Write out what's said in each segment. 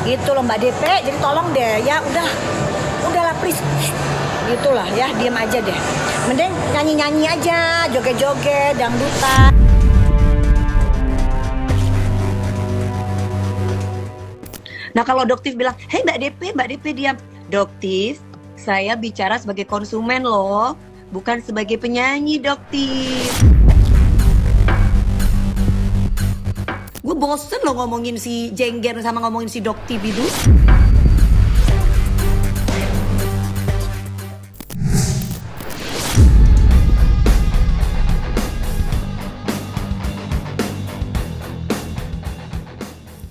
Gitu loh Mbak DP, jadi tolong deh ya udahlah please. Gitulah ya, diam aja deh. Mending nyanyi-nyanyi aja, joget-joget, dangdutan. Nah kalau Doktif bilang, hei Mbak DP diam. Doktif, saya bicara sebagai konsumen loh, bukan sebagai penyanyi Doktif. Gue bosen loh ngomongin si Jengger sama ngomongin si Doktif itu.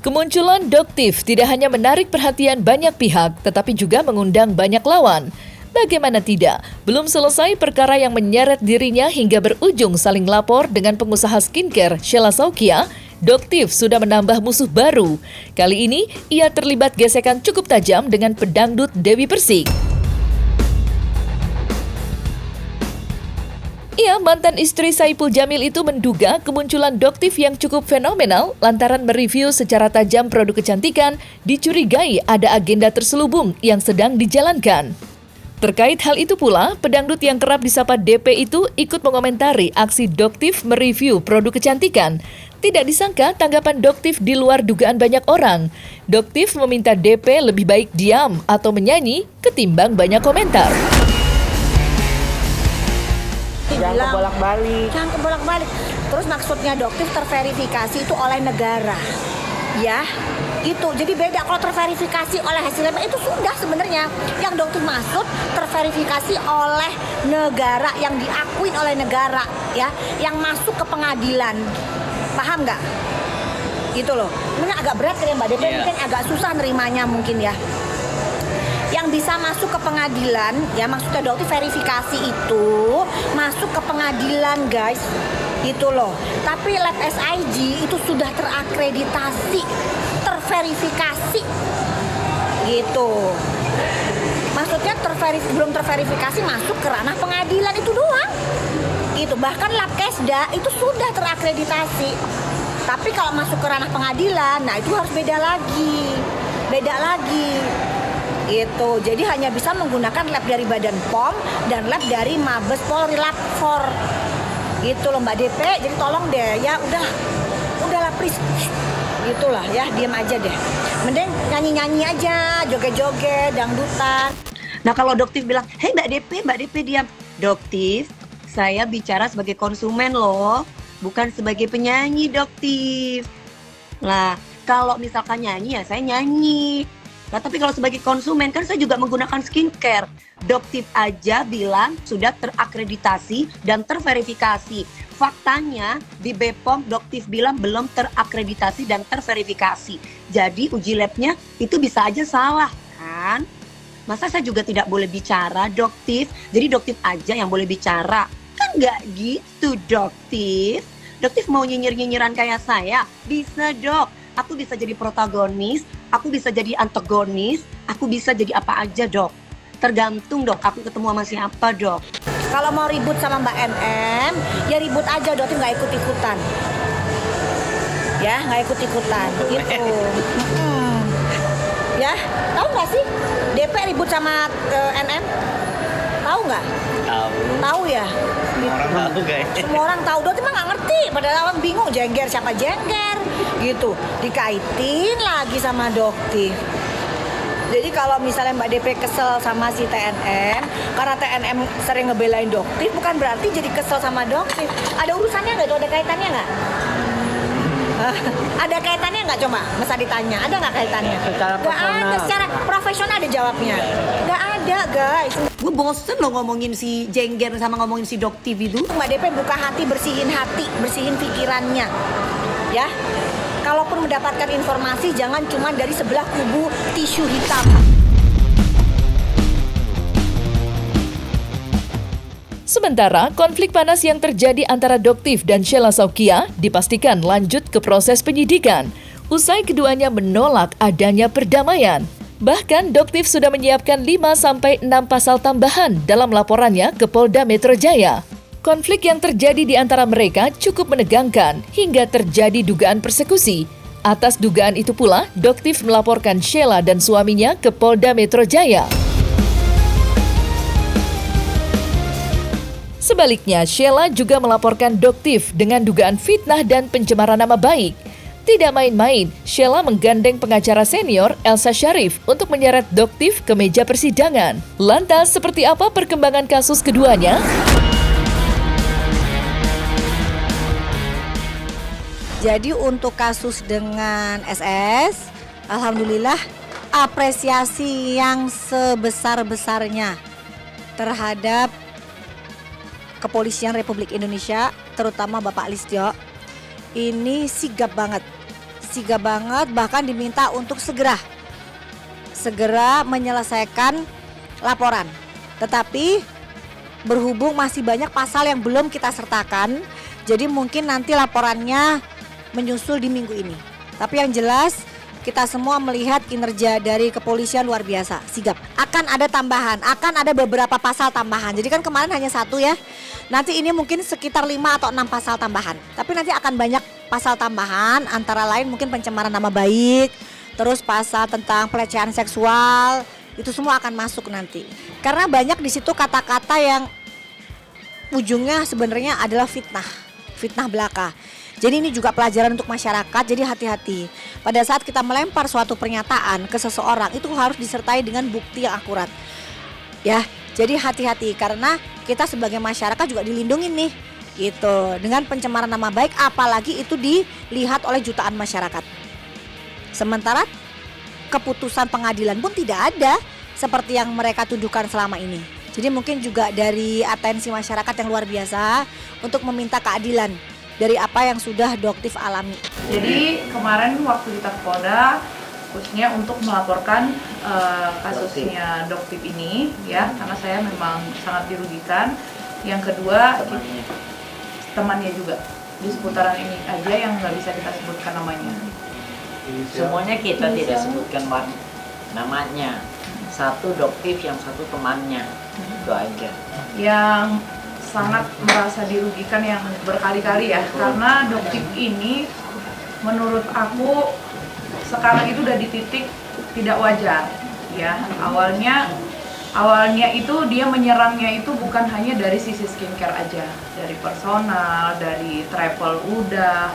Kemunculan Doktif tidak hanya menarik perhatian banyak pihak, tetapi juga mengundang banyak lawan. Bagaimana tidak, belum selesai perkara yang menyeret dirinya hingga berujung saling lapor dengan pengusaha skincare Sheila Saukia, Doktif sudah menambah musuh baru. Kali ini, ia terlibat gesekan cukup tajam dengan pedangdut Dewi Persik. Mantan istri Saipul Jamil itu menduga kemunculan Doktif yang cukup fenomenal lantaran mereview secara tajam produk kecantikan, dicurigai ada agenda terselubung yang sedang dijalankan. Terkait hal itu pula, pedangdut yang kerap disapa DP itu ikut mengomentari aksi Doktif mereview produk kecantikan. Tidak disangka tanggapan Doktif di luar dugaan banyak orang. Doktif meminta DP lebih baik diam atau menyanyi ketimbang banyak komentar. Jangan kebolak-balik. Terus maksudnya Doktif terverifikasi itu oleh negara. Ya, itu. Jadi beda kalau terverifikasi oleh hasil lab itu sudah sebenarnya. Yang Doktif maksud terverifikasi oleh negara, yang diakuin oleh negara, ya, yang masuk ke pengadilan. Paham nggak? Gitu loh. Mungkin agak berat ya Mbak DP, mungkin agak susah nerimanya mungkin ya. Yang bisa masuk ke pengadilan, ya maksudnya Doktif verifikasi itu masuk ke pengadilan guys, gitu loh. Tapi lab SIG itu sudah terakreditasi, terverifikasi, gitu. Maksudnya belum terverifikasi masuk ke ranah pengadilan itu doang. Itu bahkan lab Kesda itu sudah terakreditasi. Tapi kalau masuk ke ranah pengadilan, nah itu harus beda lagi. Gitu. Jadi hanya bisa menggunakan lab dari Badan POM dan lab dari Mabes Polri Labfor. Gitu loh Mbak DP. Jadi tolong deh ya udahlah please. Gitulah ya, diam aja deh. Mending nyanyi-nyanyi aja, joget-joget, dangdutan. Nah kalau Doktif bilang, hei Mbak DP diam. Doktif, saya bicara sebagai konsumen loh, bukan sebagai penyanyi Doktif. Nah kalau misalkan nyanyi ya saya nyanyi. Nah, tapi kalau sebagai konsumen kan saya juga menggunakan skincare. Doktif aja bilang sudah terakreditasi dan terverifikasi. Faktanya di BPOM Doktif bilang belum terakreditasi dan terverifikasi. Jadi uji labnya itu bisa aja salah kan? Masa saya juga tidak boleh bicara Doktif? Jadi Doktif aja yang boleh bicara. Kan nggak gitu Doktif. Doktif mau nyinyir-nyinyiran kayak saya? Bisa Dok. Aku bisa jadi protagonis, aku bisa jadi antagonis, aku bisa jadi apa aja Dok. Tergantung Dok, aku ketemu sama siapa Dok. Kalau mau ribut sama Mbak NM, ya ribut aja, Doktif nggak ikut-ikutan. Ya, nggak ikut-ikutan, gitu. Ya, tahu nggak sih DP ribut sama NM? Tahu nggak? Tahu ya? Semua orang tahu guys. Semua orang tahu, Doktif mah nggak ngerti. Padahal orang bingung, Jengger siapa Jengger? Gitu, dikaitin lagi sama Doktif. Jadi kalau misalnya Mbak DP kesel sama si TNM, karena TNM sering ngebelain Doktif, bukan berarti jadi kesel sama Doktif. Ada urusannya nggak tuh? Ada kaitannya nggak? Ada kaitannya nggak coba? Masa ditanya, ada nggak kaitannya? Nggak ada, secara profesional ada jawabnya. Nggak ada guys. Gue bosen loh ngomongin si Jengger sama ngomongin si Doktif itu. Mbak DP buka hati, bersihin pikirannya. Ya, kalaupun mendapatkan informasi jangan cuma dari sebelah kubu tisu hitam. Sementara, konflik panas yang terjadi antara Doktif dan Sheila Saukia dipastikan lanjut ke proses penyidikan. Usai keduanya menolak adanya perdamaian. Bahkan, Doktif sudah menyiapkan 5-6 pasal tambahan dalam laporannya ke Polda Metro Jaya. Konflik yang terjadi di antara mereka cukup menegangkan hingga terjadi dugaan persekusi. Atas dugaan itu pula, Doktif melaporkan Sheila dan suaminya ke Polda Metro Jaya. Sebaliknya, Sheila juga melaporkan Doktif dengan dugaan fitnah dan pencemaran nama baik. Tidak main-main, Sheila menggandeng pengacara senior Elsa Syarif untuk menyeret Doktif ke meja persidangan. Lantas, seperti apa perkembangan kasus keduanya? Jadi untuk kasus dengan SS, alhamdulillah apresiasi yang sebesar-besarnya terhadap Kepolisian Republik Indonesia, terutama Bapak Listio. Ini sigap banget, bahkan diminta untuk segera menyelesaikan laporan. Tetapi berhubung masih banyak pasal yang belum kita sertakan, jadi mungkin nanti laporannya menyusul di minggu ini. Tapi yang jelas kita semua melihat kinerja dari kepolisian luar biasa, sigap. Akan ada tambahan, akan ada beberapa pasal tambahan. Jadi kan kemarin hanya 1 ya. Nanti ini mungkin sekitar 5 atau 6 pasal tambahan. Tapi nanti akan banyak pasal tambahan, antara lain mungkin pencemaran nama baik, terus pasal tentang pelecehan seksual, itu semua akan masuk nanti. Karena banyak di situ kata-kata yang ujungnya sebenarnya adalah fitnah belaka. Jadi ini juga pelajaran untuk masyarakat, jadi hati-hati. Pada saat kita melempar suatu pernyataan ke seseorang, itu harus disertai dengan bukti yang akurat. Ya, jadi hati-hati karena kita sebagai masyarakat juga dilindungi nih, gitu. Dengan pencemaran nama baik, apalagi itu dilihat oleh jutaan masyarakat. Sementara keputusan pengadilan pun tidak ada seperti yang mereka tuduhkan selama ini. Jadi mungkin juga dari atensi masyarakat yang luar biasa untuk meminta keadilan dari apa yang sudah Doktif alami. Jadi kemarin waktu kita ke Polda, khususnya untuk melaporkan kasusnya Doktif ini, ya, karena saya memang sangat dirugikan. Yang kedua, temannya juga di seputaran ini aja yang nggak bisa kita sebutkan namanya. Semuanya kita tidak sebutkan namanya. Satu Doktif, yang satu temannya, itu aja. Yang Sangat merasa dirugikan yang berkali-kali ya, karena Doktif ini menurut aku sekarang itu udah di titik tidak wajar ya. Awalnya itu dia menyerangnya itu bukan hanya dari sisi skincare aja, dari personal, dari travel udah,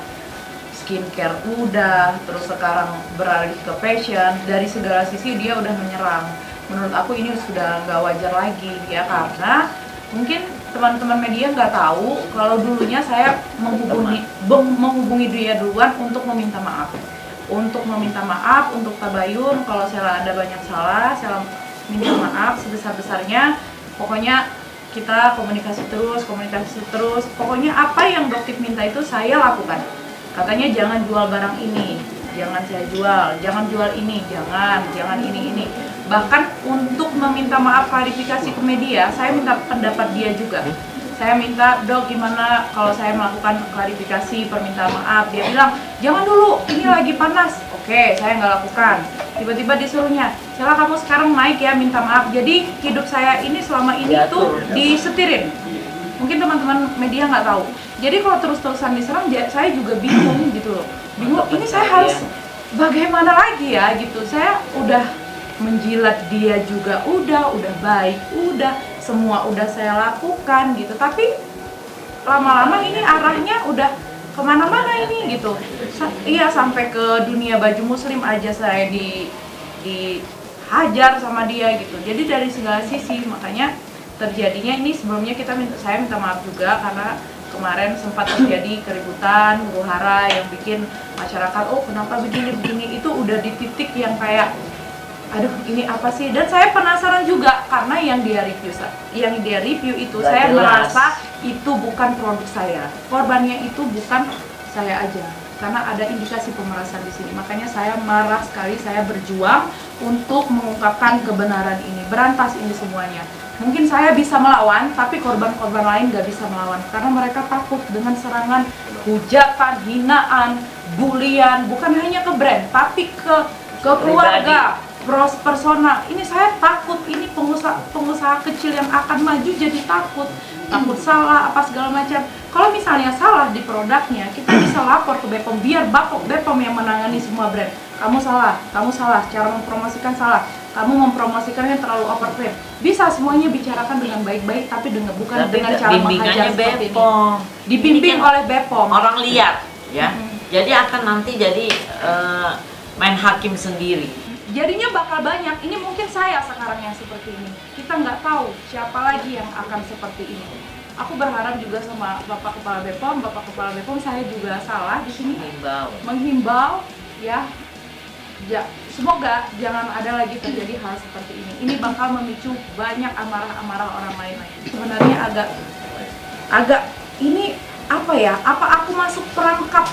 skincare udah, terus sekarang beralih ke fashion. Dari segala sisi dia udah menyerang. Menurut aku ini sudah nggak wajar lagi ya, karena mungkin teman-teman media nggak tahu kalau dulunya saya menghubungi dia duluan untuk meminta maaf untuk tabayun kalau saya ada banyak salah, saya minta maaf sebesar-besarnya. Pokoknya kita komunikasi terus, pokoknya apa yang Doktif minta itu saya lakukan. Katanya jangan jual barang ini, jangan saya jual, jangan jual ini, jangan ini. Bahkan untuk meminta maaf klarifikasi ke media, saya minta pendapat dia juga. Saya minta, Dok, gimana kalau saya melakukan klarifikasi, permintaan maaf. Dia bilang, jangan dulu, ini lagi panas. Oke, saya nggak lakukan. Tiba-tiba disuruhnya, Sheila kamu sekarang naik ya, minta maaf. Jadi hidup saya ini selama ini tuh disetirin. Mungkin teman-teman media nggak tahu. Jadi kalau terus-terusan diserang, saya juga bingung gitu loh. Bingung, ini saya harus bagaimana lagi ya gitu. Saya udah menjilat dia juga udah baik, semua udah saya lakukan gitu. Tapi lama-lama ini arahnya udah kemana-mana ini gitu. Iya, sampai ke dunia baju muslim aja saya dihajar sama dia gitu. Jadi dari segala sisi, makanya terjadinya ini. Sebelumnya saya minta maaf juga karena kemarin sempat terjadi keributan, huru-hara yang bikin masyarakat, oh kenapa begini, itu udah di titik yang kayak aduh ini apa sih. Dan saya penasaran juga karena yang dia review itu Gak saya jelas. merasa itu bukan produk saya, korbannya itu bukan saya aja, karena ada indikasi pemerasan di sini. Makanya saya marah sekali, saya berjuang untuk mengungkapkan kebenaran ini, berantas ini semuanya. Mungkin saya bisa melawan, tapi korban-korban lain gak bisa melawan karena mereka takut dengan serangan, hujatan, hinaan, bulian, bukan hanya ke brand tapi ke keluarga, personal. Ini saya takut, ini pengusaha kecil yang akan maju jadi takut salah apa segala macam. Kalau misalnya salah di produknya, kita bisa lapor ke BPOM, biar BPOM yang menangani semua brand. Kamu salah, cara mempromosikan salah, kamu mempromosikannya terlalu overclaim. Bisa semuanya bicarakan dengan baik-baik, tapi bukan dengan cara menghajar seperti ini. Dibimbing oleh BPOM. Orang lihat, ya. Jadi akan nanti jadi main hakim sendiri. Jadinya bakal banyak. Ini mungkin saya sekarang yang seperti ini. Kita nggak tahu siapa lagi yang akan seperti ini. Aku berharap juga sama Bapak Kepala BPOM, saya juga salah di sini. Menghimbau, ya. Semoga jangan ada lagi terjadi hal seperti ini. Ini bakal memicu banyak amarah-amarah orang lain lagi. Sebenarnya agak ini apa ya? Apa aku masuk perangkap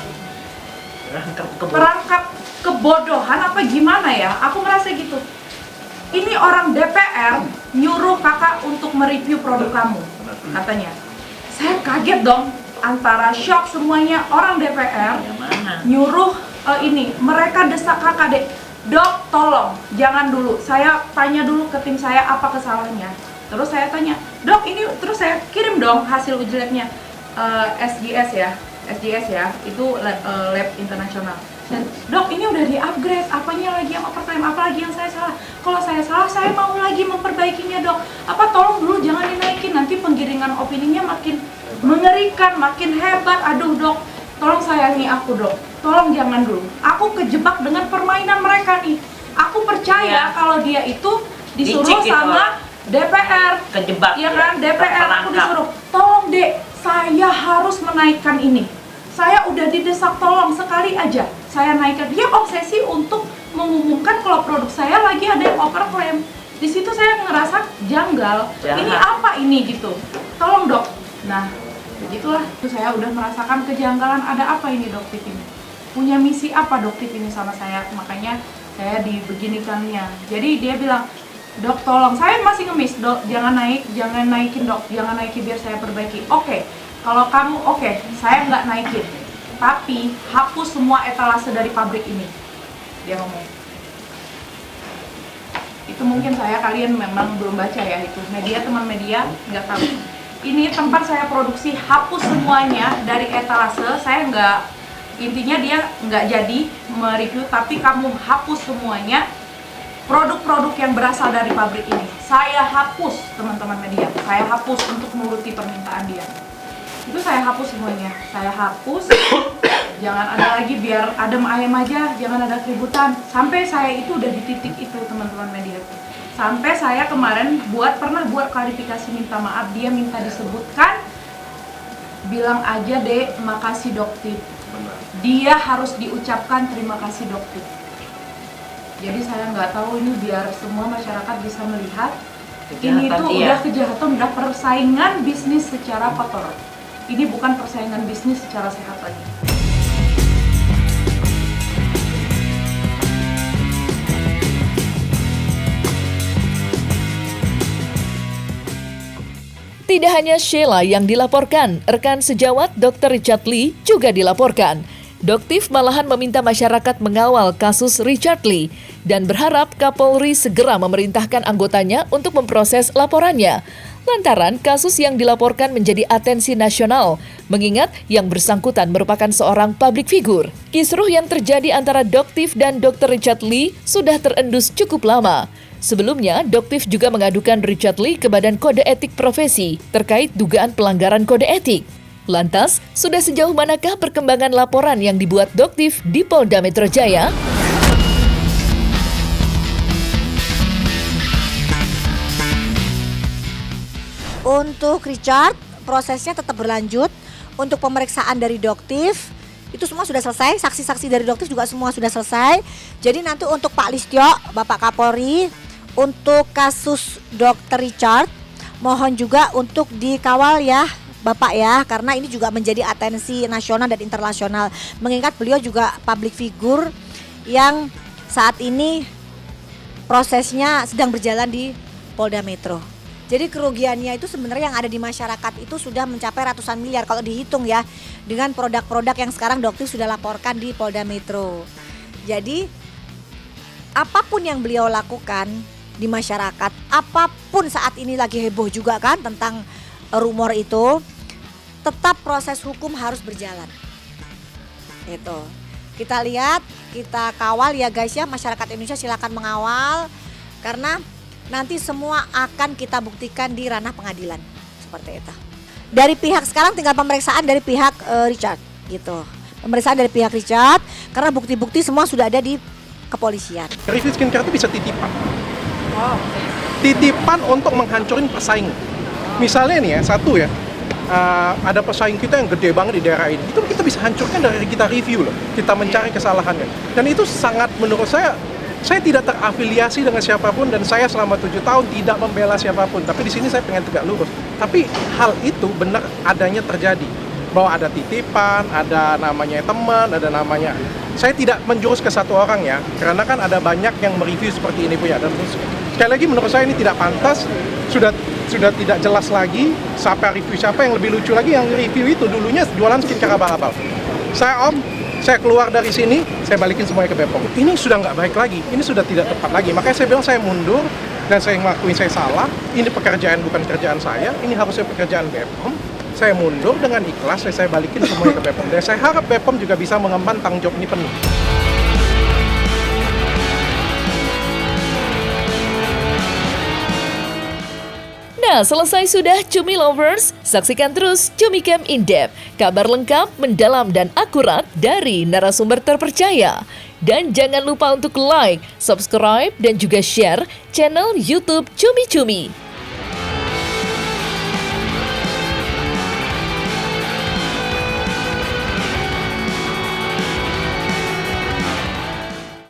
kebodohan apa gimana ya? Aku merasa gitu. Ini orang DPR nyuruh kakak untuk mereview produk kamu, katanya. Saya kaget dong, antara shock semuanya. Orang DPR nyuruh mereka desak kakak, Dek. Dok, tolong, jangan dulu. Saya tanya dulu ke tim saya apa kesalahannya. Terus saya tanya, Dok ini, terus saya kirim dong hasil uji labnya. SGS ya, itu lab internasional. Dan Dok ini udah di-upgrade, apanya lagi yang overtime, apa lagi yang saya salah? Kalau saya salah, saya mau lagi memperbaikinya, Dok. Apa tolong dulu jangan dinaikin, nanti penggiringan opininya makin mengerikan, makin hebat. Aduh, Dok, tolong sayangi aku, Dok. Tolong jangan dulu. Aku kejebak dengan permainan mereka nih. Aku percaya kalau dia itu disuruh sama DPR. Kejebak. Iya kan, DPR aku disuruh. Tolong, Dek, saya harus menaikkan ini. Saya udah didesak tolong sekali aja. Saya naikkan. Dia obsesi untuk mengumumkan kalau produk saya lagi ada yang overclaim. Di situ saya ngerasa janggal. Ini apa ini gitu. Tolong, Dok. Nah, begitulah. Saya udah merasakan kejanggalan. Ada apa ini Doktif ini? Punya misi apa Doktif ini sama saya? Makanya saya dibeginikannya. Jadi dia bilang, Dok tolong, saya masih ngemis, Dok jangan naikin Dok, jangan naikin biar saya perbaiki. Oke, kalau kamu oke, saya nggak naikin, tapi hapus semua etalase dari pabrik ini. Dia ngomong. Itu mungkin kalian memang belum baca ya itu. Teman media nggak tahu. Ini tempat saya produksi, hapus semuanya dari etalase. Saya intinya dia nggak jadi mereview, tapi kamu hapus semuanya. Produk-produk yang berasal dari pabrik ini saya hapus, teman-teman media. Saya hapus untuk menuruti permintaan dia. Itu saya hapus semuanya. Saya hapus. Jangan ada lagi, biar adem ayem aja, jangan ada keributan. Sampai saya itu udah di titik itu, teman-teman media. Sampai saya kemarin pernah buat klarifikasi minta maaf, dia minta disebutkan, bilang aja Dek, makasih Doktif. Dia harus diucapkan terima kasih Doktif. Jadi saya nggak tahu ini, biar semua masyarakat bisa melihat ini tuh udah kejahatan, udah persaingan bisnis secara kotor. Ini bukan persaingan bisnis secara sehat lagi. Tidak hanya Sheila yang dilaporkan, rekan sejawat Dr. Richard Lee juga dilaporkan. Doktif malahan meminta masyarakat mengawal kasus Richard Lee dan berharap Kapolri segera memerintahkan anggotanya untuk memproses laporannya. Lantaran kasus yang dilaporkan menjadi atensi nasional, mengingat yang bersangkutan merupakan seorang publik figur. Kisruh yang terjadi antara Doktif dan Dr. Richard Lee sudah terendus cukup lama. Sebelumnya, Doktif juga mengadukan Richard Lee ke Badan Kode Etik Profesi terkait dugaan pelanggaran kode etik. Lantas, sudah sejauh manakah perkembangan laporan yang dibuat Doktif di Polda Metro Jaya? Untuk Richard, prosesnya tetap berlanjut. Untuk pemeriksaan dari Doktif, itu semua sudah selesai. Saksi-saksi dari Doktif juga semua sudah selesai. Jadi nanti untuk Pak Listio, Bapak Kapolri, untuk kasus Dr. Richard, mohon juga untuk dikawal ya Bapak ya, karena ini juga menjadi atensi nasional dan internasional. Mengingat beliau juga public figure yang saat ini prosesnya sedang berjalan di Polda Metro. Jadi kerugiannya itu sebenarnya yang ada di masyarakat itu sudah mencapai ratusan miliar kalau dihitung ya, dengan produk-produk yang sekarang Doktif sudah laporkan di Polda Metro. Jadi apapun yang beliau lakukan di masyarakat, apapun saat ini lagi heboh juga kan tentang rumor itu, tetap proses hukum harus berjalan. Itu. Kita lihat, kita kawal ya guys ya, masyarakat Indonesia silakan mengawal karena nanti semua akan kita buktikan di ranah pengadilan. Seperti itu. Dari pihak sekarang tinggal pemeriksaan dari pihak Richard gitu. Pemeriksaan dari pihak Richard karena bukti-bukti semua sudah ada di kepolisian. Review skincare itu bisa titipan. Titipan untuk menghancurin pesaing. Misalnya nih ya, satu ya, ada pesaing kita yang gede banget di daerah ini. Itu kita bisa hancurkan dari kita review loh. Kita mencari kesalahannya. Dan itu sangat menurut saya tidak terafiliasi dengan siapapun dan saya selama 7 tahun tidak membela siapapun. Tapi di sini saya pengen tegak lurus. Tapi hal itu benar adanya terjadi. Bahwa ada titipan, ada namanya teman, ada namanya. Saya tidak menjurus ke satu orang ya, karena kan ada banyak yang mereview seperti ini punya. Dan sekali lagi menurut saya ini tidak pantas, sudah tidak jelas lagi siapa review siapa. Yang lebih lucu lagi yang review itu dulunya jualan skincare abal-abal. Saya keluar dari sini, saya balikin semuanya ke BPOM. Ini sudah nggak baik lagi, ini sudah tidak tepat lagi. Makanya saya bilang saya mundur dan saya ngelakuin saya salah. Ini pekerjaan bukan kerjaan saya, ini harusnya pekerjaan BPOM. Saya mundur dengan ikhlas, saya balikin semuanya ke BPOM. Dan saya harap BPOM juga bisa mengemban tanggung jawab ini penuh. Nah, selesai sudah Cumi Lovers. Saksikan terus Cumi Camp In Depth. Kabar lengkap, mendalam, dan akurat dari narasumber terpercaya. Dan jangan lupa untuk like, subscribe, dan juga share channel YouTube Cumi Cumi.